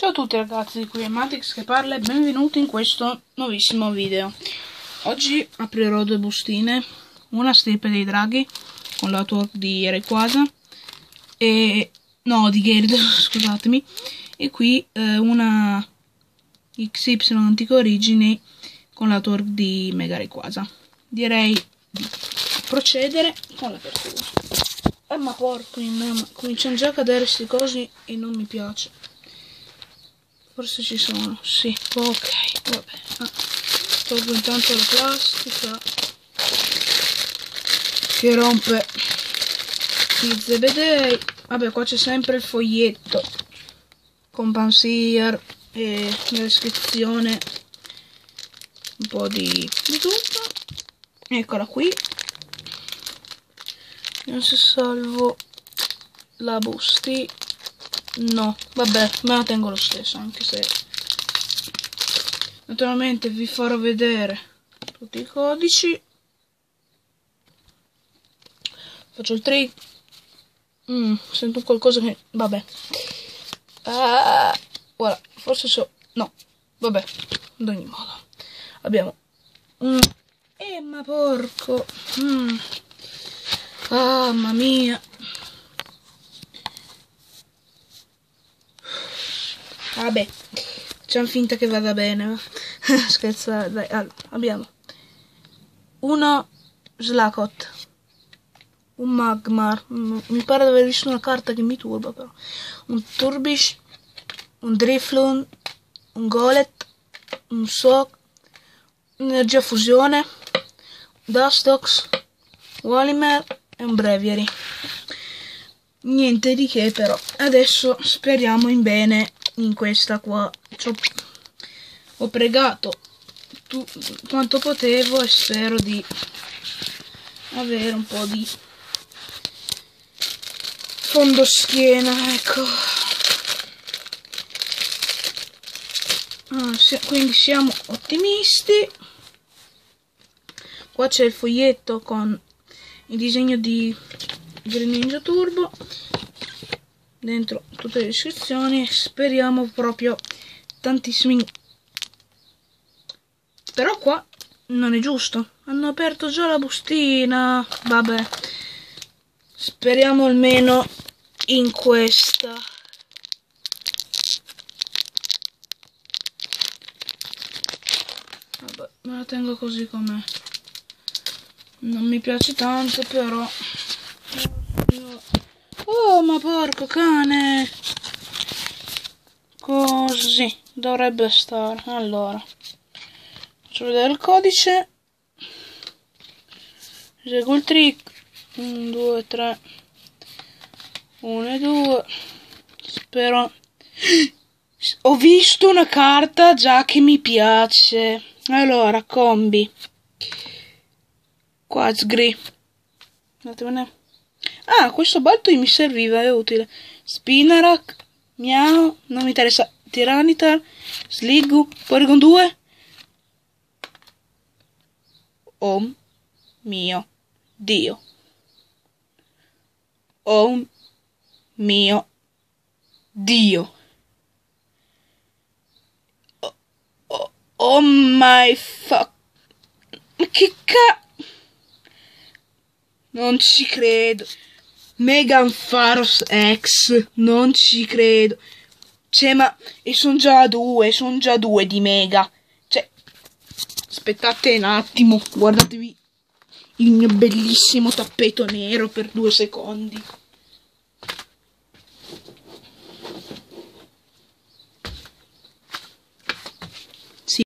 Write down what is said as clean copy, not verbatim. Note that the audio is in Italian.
Ciao a tutti ragazzi, qui è Matix che parla e benvenuti in questo nuovissimo video. Oggi aprirò due bustine, una stirpe dei draghi con l'artwork di Rayquaza e di Gyarados, scusatemi, e qui una XY Antiche Origini con l'artwork di Mega Rayquaza. Direi di procedere con l'apertura. Ma porco, cominciano già a cadere questi cosi e non mi piace. Forse ci sono, sì, ok, vabbè. Tolgo intanto la plastica che rompe i zebedei. Vabbè, qua c'è sempre il foglietto con Pansear e la descrizione, un po' di tutto. Eccola qui. Non se salvo la busti. No, vabbè, me la tengo lo stesso, anche se naturalmente vi farò vedere tutti i codici. Faccio il trick. Sento qualcosa che... vabbè. Guarda, forse no, vabbè, ad ogni modo. Abbiamo ma porco. Mamma mia. Vabbè, facciamo finta che vada bene. Scherzo, dai. Allora, abbiamo uno Slacot, un Magmar, mi pare di aver visto una carta che mi turba però, un Turbish, un Drifloon, un Golett, un Sock, Energia Fusione, Dustox, Wolimer e un Breviary. Niente di che però. Adesso speriamo in bene in questa qua. Ho pregato quanto potevo e spero di avere un po' di fondoschiena, ecco. Quindi siamo ottimisti. Qua c'è il foglietto con il disegno di Greninja Turbo, dentro tutte le descrizioni. Speriamo proprio tantissimi, però qua non è giusto, hanno aperto già la bustina. Vabbè, speriamo almeno in questa. Vabbè, me la tengo così com'è, non mi piace tanto però. Oh, ma porco cane! Così dovrebbe stare. Allora, faccio vedere il codice. Eseguo il trick. 1, 2, 3. 1 e 2. Spero. Ho visto una carta già che mi piace. Allora, combi. Quazgri. Andatevene. Questo Baltoy mi serviva, è utile. Spinarak, Miao, non mi interessa. Tiranitar, Sliggoo, Porygon 2. Oh mio Dio. Oh mio Dio. Oh my fuck. Che non ci credo. Mega Ampharos X, non ci credo. Cioè, ma... e sono già due di Mega. Cioè, aspettate un attimo, guardatevi il mio bellissimo tappeto nero per 2 secondi.